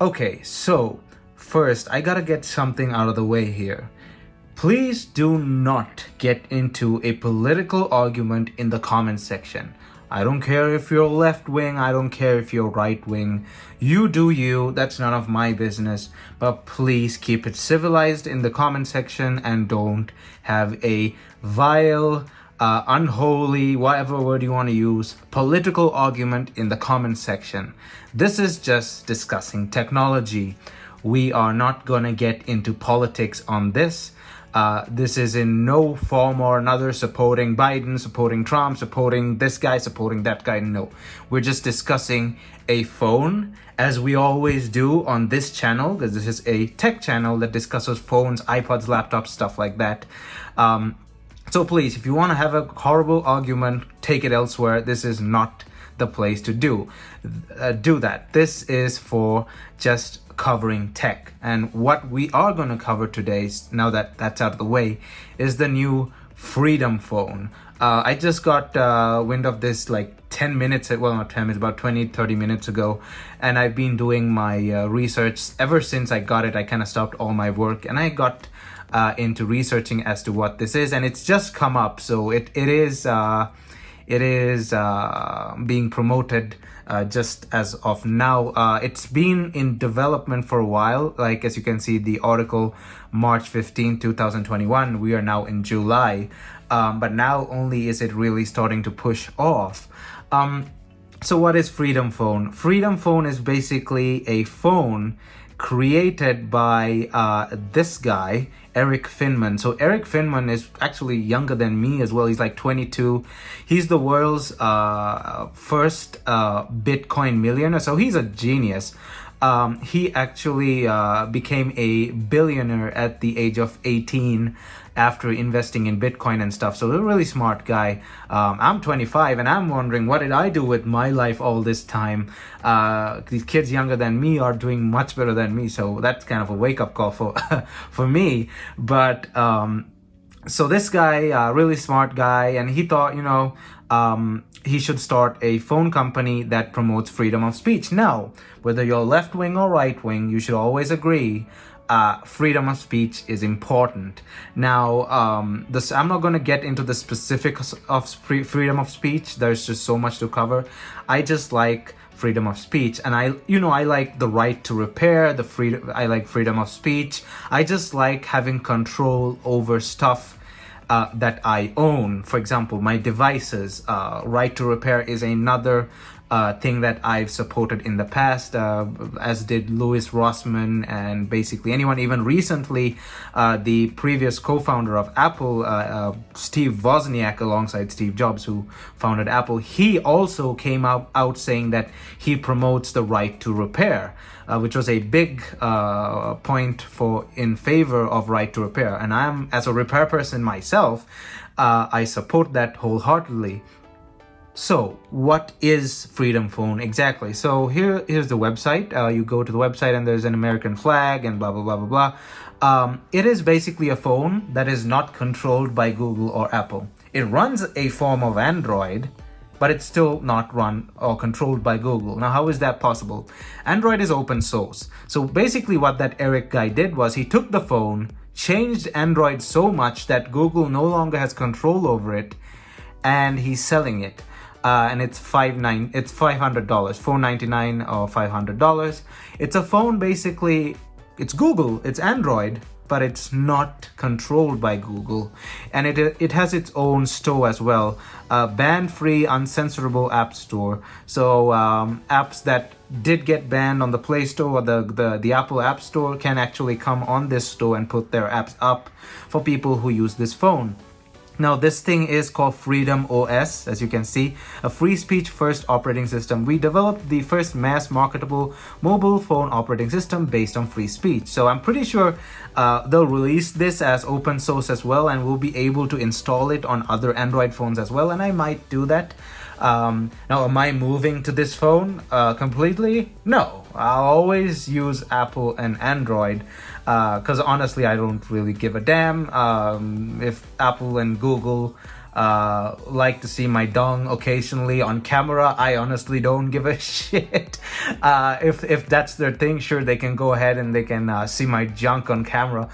Okay, so first I gotta get something out of the way here. Please do not get into a political argument in the comment section. I don't care if you're left wing, I don't care if you're right wing. You do you, that's none of my business. But please keep it civilized in the comment section and don't have a vile, unholy, whatever word you want to use, political argument in the comment section. This is just discussing technology. We are not gonna get into politics on this. This is in no form or another supporting Biden, supporting Trump, supporting this guy, supporting that guy. No, we're just discussing a phone, as we always do on this channel, because this is a tech channel that discusses phones, iPods, laptops, stuff like that. So please, if you want to have a horrible argument, take it elsewhere. This is not the place to do that. This is for just covering tech, and what we are going to cover today, now that that's out of the way, is the new Freedom phone. I just got wind of this like 10 minutes, well not 10 minutes, about 20-30 minutes ago, and I've been doing my research ever since I got it. I kind of stopped all my work and I got into researching as to what this is, and it's just come up. So it is being promoted just as of now. It's been in development for a while. Like, as you can see, the article March 15, 2021. We are now in July, but now only is it really starting to push off. So what is Freedom Phone? Freedom Phone is basically a phone created by this guy, Erik Finman. So Erik Finman is actually younger than me as well. He's like 22. He's the world's first Bitcoin millionaire. So he's a genius. He actually became a billionaire at the age of 18 after investing in Bitcoin and stuff. So a really smart guy. I'm 25 and I'm wondering, what did I do with my life all this time? These kids younger than me are doing much better than me. So that's kind of a wake-up call for for me. But so this guy, really smart guy, and he thought, he should start a phone company that promotes freedom of speech. Now, whether you're left wing or right wing, you should always agree freedom of speech is important. Now, I'm not going to get into the specifics of freedom of speech. There's just so much to cover. I just like freedom of speech, and I like the right to repair, I like freedom of speech. I just like having control over stuff that I own. For example, my devices. Right to repair is another thing that I've supported in the past, as did Louis Rossmann and basically anyone. Even recently, the previous co-founder of Apple, Steve Wozniak, alongside Steve Jobs, who founded Apple, he also came out saying that he promotes the right to repair, which was a big point in favor of right to repair. And I'm, as a repair person myself, I support that wholeheartedly. So what is Freedom Phone exactly? So here's the website. You go to the website and there's an American flag and blah, blah, blah, blah, blah. It is basically a phone that is not controlled by Google or Apple. It runs a form of Android, but it's still not run or controlled by Google. Now, how is that possible? Android is open source. So basically what that Erik guy did was he took the phone, changed Android so much that Google no longer has control over it, and he's selling it. And it's $500, $499 or $500. It's a phone, basically, it's Google, it's Android, but it's not controlled by Google. And it has its own store as well, ban-free, uncensorable app store. So apps that did get banned on the Play Store or the Apple App Store can actually come on this store and put their apps up for people who use this phone. Now, this thing is called Freedom OS, as you can see, a free speech first operating system. We developed the first mass marketable mobile phone operating system based on free speech. So I'm pretty sure they'll release this as open source as well, and we'll be able to install it on other Android phones as well, and I might do that. Now, am I moving to this phone completely? No, I'll always use Apple and Android, because honestly, I don't really give a damn if Apple and Google like to see my dong occasionally on camera. I honestly don't give a shit. If that's their thing, sure, they can go ahead and they can see my junk on camera.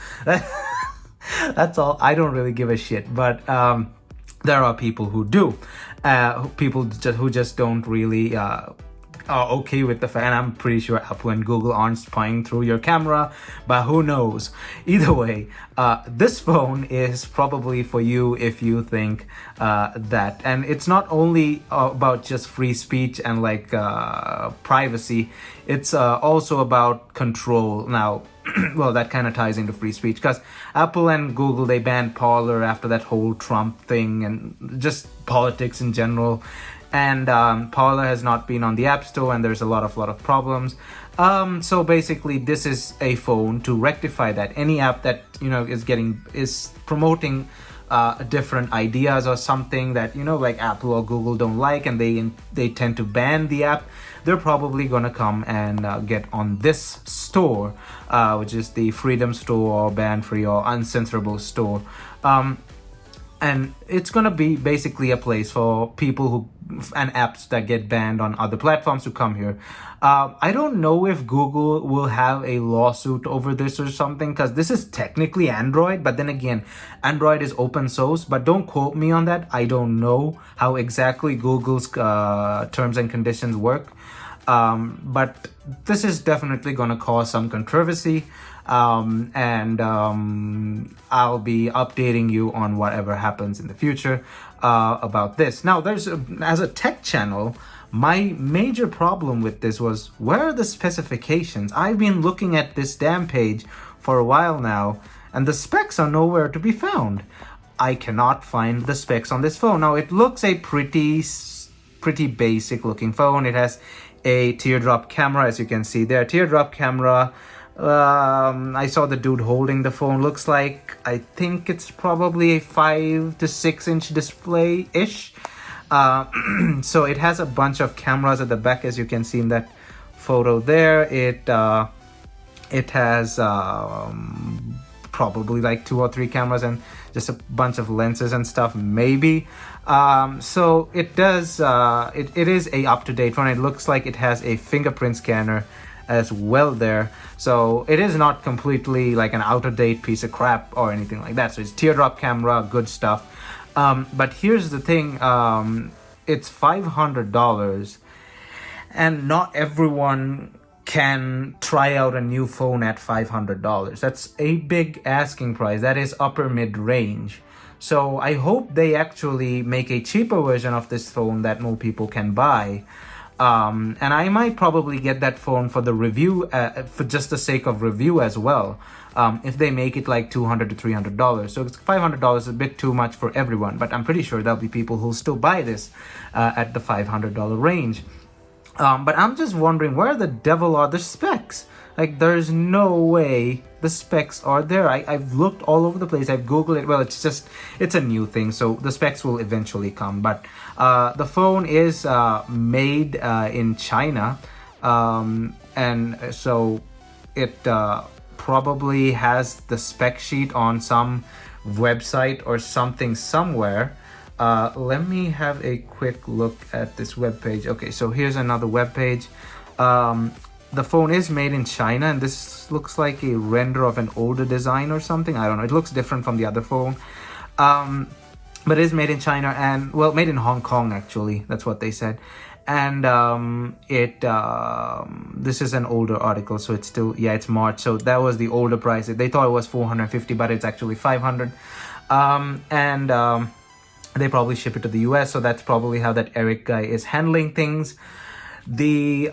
That's all. I don't really give a shit. But there are people who do. Who just don't really are okay with the fact. And I'm pretty sure Apple and Google aren't spying through your camera, but who knows? Either way, this phone is probably for you if you think that. And it's not only about just free speech and like privacy. It's also about control. Now, well, that kind of ties into free speech because Apple and Google, they banned Parler after that whole Trump thing and just politics in general. And Parler has not been on the App Store, and there's a lot of problems. So basically, this is a phone to rectify that. Any app that is promoting different ideas or something that like Apple or Google don't like, and they tend to ban the app, they're probably gonna come and get on this store, which is the Freedom Store or Ban Free or Uncensorable Store. And it's gonna be basically a place for people and apps that get banned on other platforms to come here. I don't know if Google will have a lawsuit over this or something, because this is technically Android, but then again, Android is open source, but don't quote me on that. I don't know how exactly Google's terms and conditions work. But this is definitely gonna cause some controversy. And I'll be updating you on whatever happens in the future about this. Now, as a tech channel, my major problem with this was, where are the specifications? I've been looking at this damn page for a while now, and the specs are nowhere to be found. I cannot find the specs on this phone. Now, it looks a pretty basic looking phone. It has a teardrop camera, as you can see there. Teardrop camera. I saw the dude holding the phone. Looks like, I think it's probably a 5 to 6 inch display ish. So it has a bunch of cameras at the back, as you can see in that photo there. It has probably like 2 or 3 cameras and just a bunch of lenses and stuff, maybe. So it does. It is a up-to-date phone. It looks like it has a fingerprint scanner as well there. So it is not completely like an out-of-date piece of crap or anything like that. So it's teardrop camera, good stuff. But here's the thing, it's $500, and not everyone can try out a new phone at $500. That's a big asking price. That is upper mid-range. So I hope they actually make a cheaper version of this phone that more people can buy. And I might probably get that phone for the review, for just the sake of review as well, if they make it like $200 to $300. So it's $500, a bit too much for everyone, but I'm pretty sure there'll be people who'll still buy this at the $500 range. But I'm just wondering, where the devil are the specs? Like, there's no way the specs are there. I've looked all over the place. I've Googled it. Well, it's a new thing, so the specs will eventually come. But the phone is made in China. And so it probably has the spec sheet on some website or something somewhere. Let me have a quick look at this webpage. Okay, so here's another webpage. The phone is made in China, and this looks like a render of an older design or something. I don't know. It looks different from the other phone. But it is made in China and, well, made in Hong Kong, actually. That's what they said. And this is an older article, so it's still, yeah, it's March. So that was the older price. They thought it was $450, but it's actually $500. They probably ship it to the US, so that's probably how that Erik guy is handling things. The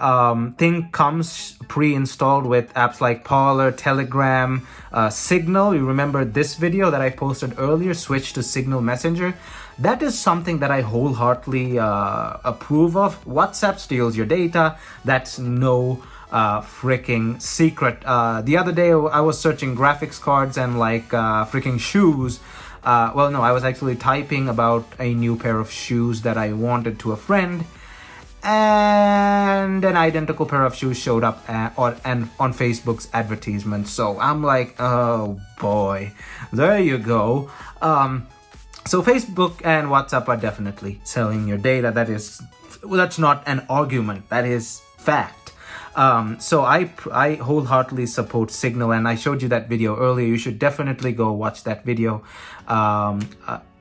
thing comes pre-installed with apps like Parler, Telegram, Signal. You remember this video that I posted earlier, switch to Signal Messenger? That is something that I wholeheartedly approve of. WhatsApp steals your data. That's no freaking secret. The other day I was searching graphics cards and like freaking shoes. Well, no, I was actually typing about a new pair of shoes that I wanted to a friend, and an identical pair of shoes showed up on Facebook's advertisement. So I'm like, oh boy, there you go. So Facebook and WhatsApp are definitely selling your data. That's not an argument. That is fact. So I wholeheartedly support Signal, and I showed you that video earlier. You should definitely go watch that video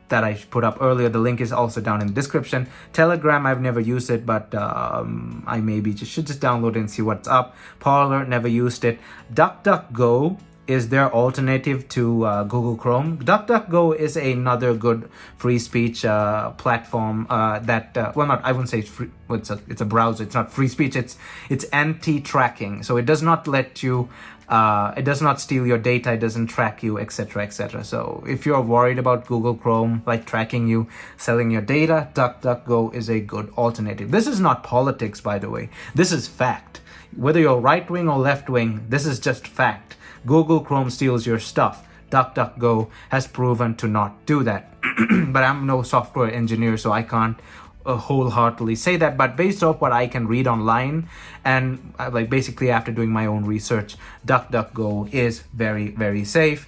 that I put up earlier. The link is also down in the description. Telegram, I've never used it, but I maybe should just download it and see what's up. Parler, never used it. DuckDuckGo is their alternative to Google Chrome. DuckDuckGo is another good free speech platform I wouldn't say it's free. It's a browser. It's not free speech. It's anti-tracking. So it does not let you. It does not steal your data. It doesn't track you, etc., etc. So if you're worried about Google Chrome like tracking you, selling your data, DuckDuckGo is a good alternative. This is not politics, by the way. This is fact. Whether you're right wing or left wing, this is just fact. Google Chrome steals your stuff. DuckDuckGo has proven to not do that. But I'm no software engineer, so I can't wholeheartedly say that. But based off what I can read online, and like basically after doing my own research, DuckDuckGo is very, very safe.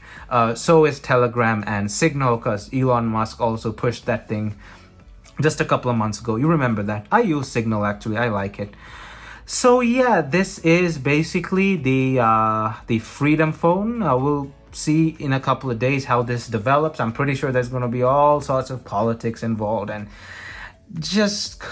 So is Telegram and Signal, because Elon Musk also pushed that thing just a couple of months ago. You remember that? I use Signal actually. I like it. So yeah, this is basically the Freedom Phone. We'll see in a couple of days how this develops. I'm pretty sure there's going to be all sorts of politics involved, and just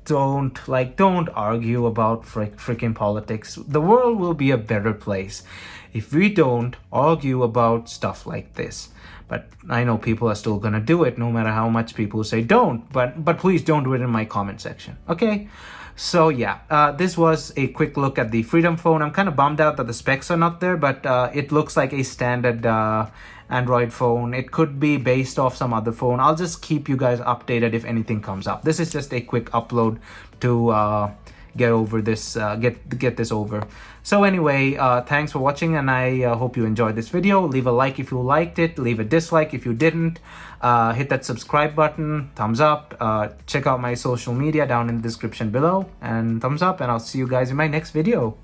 don't argue about freaking politics. The world will be a better place if we don't argue about stuff like this. But I know people are still gonna do it no matter how much people say don't. But please don't do it in my comment section, okay? So yeah, this was a quick look at the Freedom Phone. I'm kind of bummed out that the specs are not there, but it looks like a standard Android phone. It could be based off some other phone. I'll just keep you guys updated if anything comes up. This is just a quick upload to get over this, get this over. So anyway, thanks for watching, and I hope you enjoyed this video. Leave a like if you liked it, leave a dislike if you didn't. Hit that subscribe button, thumbs up. Check out my social media down in the description below, and thumbs up, and I'll see you guys in my next video.